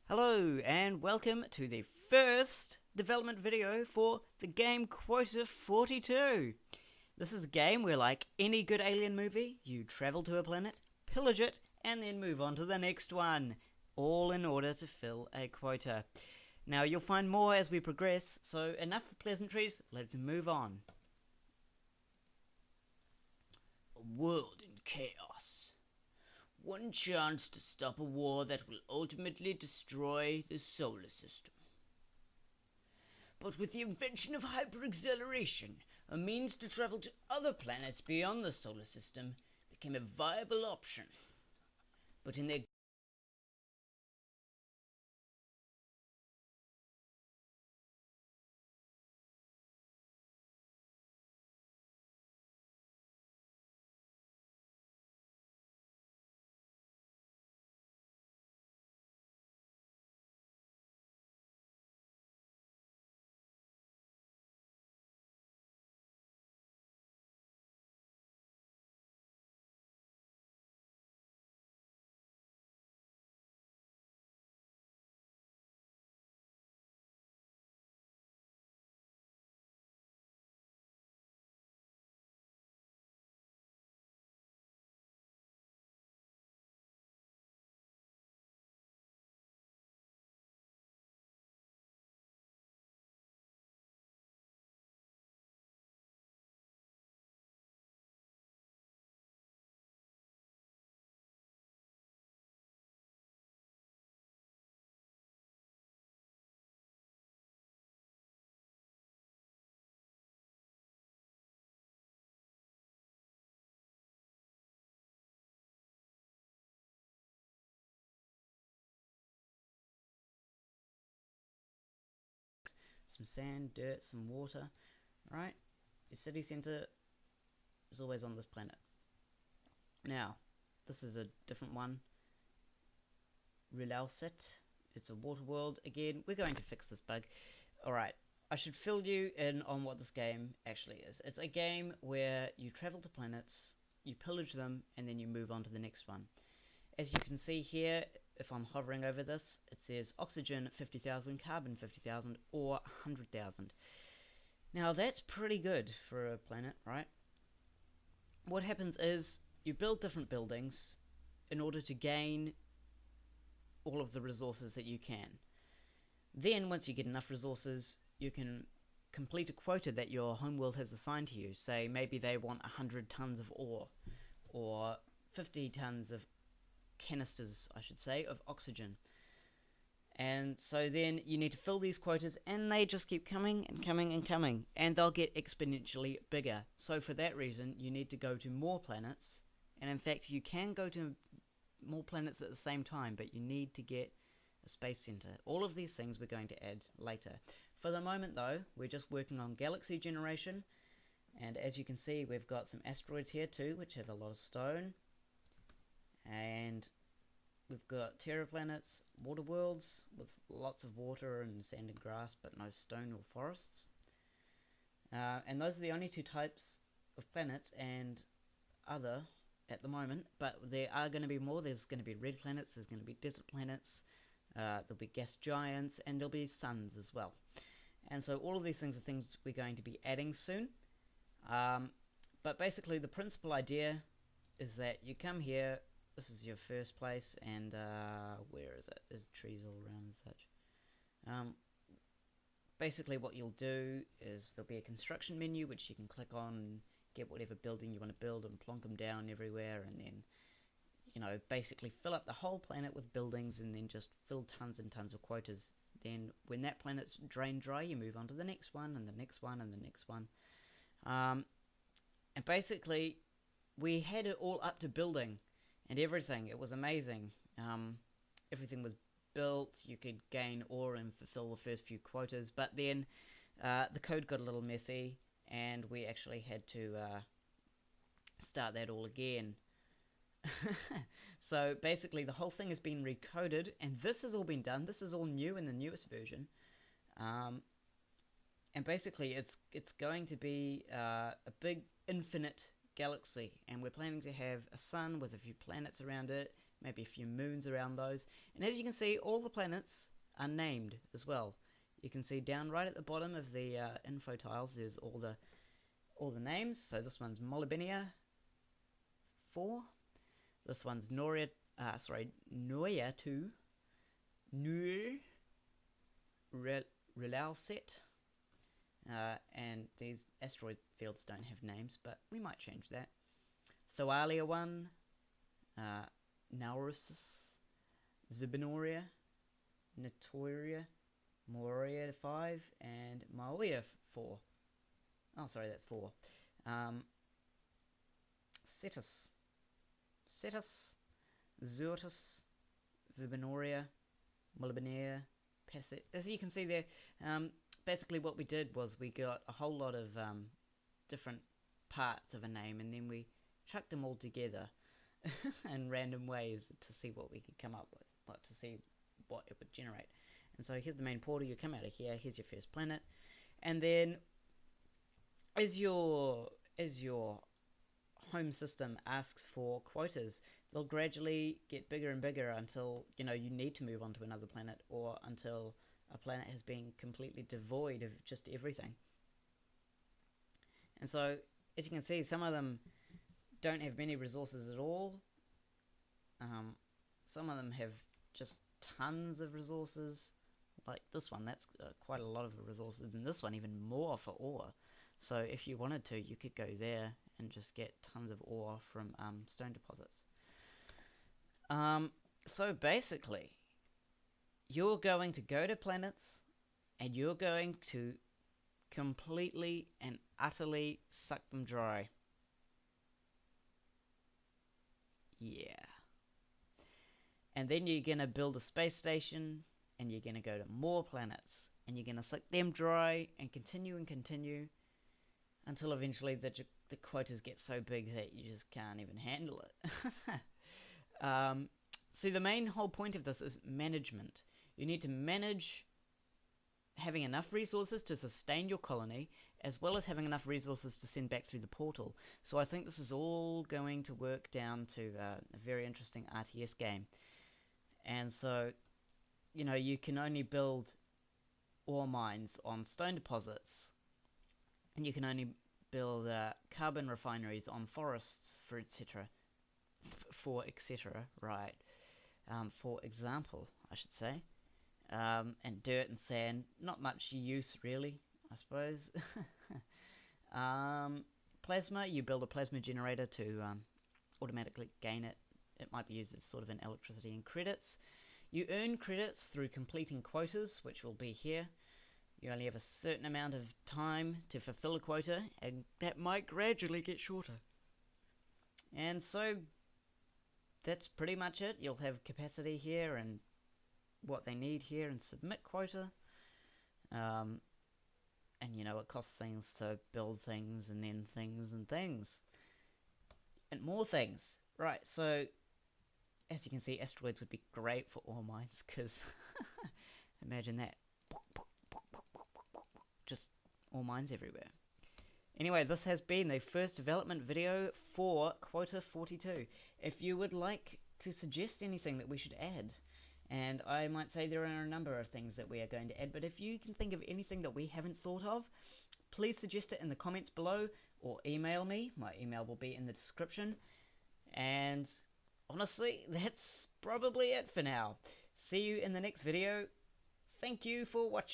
Hello and welcome to the first development video for the game Quota 42. This is a game where, like any good alien movie, you travel to a planet, pillage it, and then move on to the next one, all in order to fill a quota. Now you'll find more as we progress, so enough pleasantries, let's move on. A world in chaos. One chance to stop a war that will ultimately destroy the solar system. But with the invention of hyperacceleration, a means to travel to other planets beyond the solar system became a viable option. But in their some sand, dirt, some water, right? Your city center is always on this planet. Now, this is a different one. Relauset. It's a water world. Again, we're going to fix this bug. Alright, I should fill you in on what this game actually is. It's a game where you travel to planets, you pillage them, and then you move on to the next one. As you can see here, if I'm hovering over this, it says oxygen 50,000, carbon 50,000, or 100,000. Now that's pretty good for a planet, right? What happens is you build different buildings in order to gain all of the resources that you can. Then once you get enough resources, you can complete a quota that your homeworld has assigned to you. Say maybe they want 100 tons of ore, or 50 tons of canisters, I should say, of oxygen. And so then you need to fill these quotas, and they just keep coming and coming and coming, and they'll get exponentially bigger. So for that reason, you need to go to more planets, and in fact you can go to more planets at the same time, but you need to get a space center. All of these things we're going to add later. For the moment though, we're just working on galaxy generation, and as you can see, we've got some asteroids here too, which have a lot of stone, and we've got terraplanets, water worlds with lots of water and sand and grass, but no stone or forests. And those are the only two types of planets and other at the moment, but there are going to be more. There's going to be red planets, there's going to be desert planets, there'll be gas giants, and there'll be suns as well. And so all of these things are things we're going to be adding soon. But basically the principal idea is that you come here, this is your first place, and where is it? There's trees all around and such. Basically what you'll do is there'll be a construction menu which you can click on and get whatever building you want to build and plonk them down everywhere, and then, you know, basically fill up the whole planet with buildings and then just fill tons and tons of quotas. Then when that planet's drained dry, you move on to the next one and the next one and the next one. And basically we had it all up to building and everything. It was amazing. Everything was built, you could gain ore and fulfill the first few quotas, but then the code got a little messy and we actually had to start that all again. So basically the whole thing has been recoded, and this has all been done. This is all new in the newest version. And basically it's going to be a big infinite galaxy, and we're planning to have a sun with a few planets around it, maybe a few moons around those. And as you can see, all the planets are named as well. You can see down right at the bottom of the info tiles, there's all the names. So this one's Molibinia 4. This one's Noria 2, Nur, Relauset, and these asteroid fields don't have names, but we might change that. Thoalia 1, Naurusus, Zubinoria, Notoria, Moria 5, and Maoia 4. Oh, sorry, that's 4. Cetus, Zurtus, Vibinoria, Molibinaria, Passet. As you can see there, basically what we did was we got a whole lot of different parts of a name, and then we chucked them all together in random ways to see what we could come up with, like to see what it would generate. And so here's the main portal. You come out of here, here's your first planet, and then as your home system asks for quotas, they'll gradually get bigger and bigger until you need to move on to another planet, or until a planet has been completely devoid of just everything. And so as you can see, some of them don't have many resources at all. Some of them have just tons of resources, like this one. That's quite a lot of resources, and this one even more for ore. So if you wanted to, you could go there and just get tons of ore from stone deposits. So basically, you're going to go to planets, and you're going to completely and utterly suck them dry. Yeah. And then you're going to build a space station, and you're going to go to more planets, and you're going to suck them dry, and continue, until eventually the quotas get so big that you just can't even handle it. See, the main whole point of this is management. You need to manage having enough resources to sustain your colony, as well as having enough resources to send back through the portal. So I think this is all going to work down to a very interesting RTS game. And so, you can only build ore mines on stone deposits, and you can only build carbon refineries on forests, for etc. Right. For example, I should say. And dirt and sand, not much use really, I suppose. Plasma, you build a plasma generator to automatically gain it. It might be used as sort of an electricity and credits. You earn credits through completing quotas, which will be here. You only have a certain amount of time to fulfill a quota, and that might gradually get shorter. And so that's pretty much it. You'll have capacity here and what they need here, and submit quota. And it costs things to build things, and then things and things. And more things. Right, so as you can see, asteroids would be great for ore mines, because imagine that. Just ore mines everywhere. Anyway, this has been the first development video for Quota 42. If you would like to suggest anything that we should add, and I might say there are a number of things that we are going to add, but if you can think of anything that we haven't thought of, please suggest it in the comments below, or email me. My email will be in the description. And honestly, that's probably it for now. See you in the next video. Thank you for watching.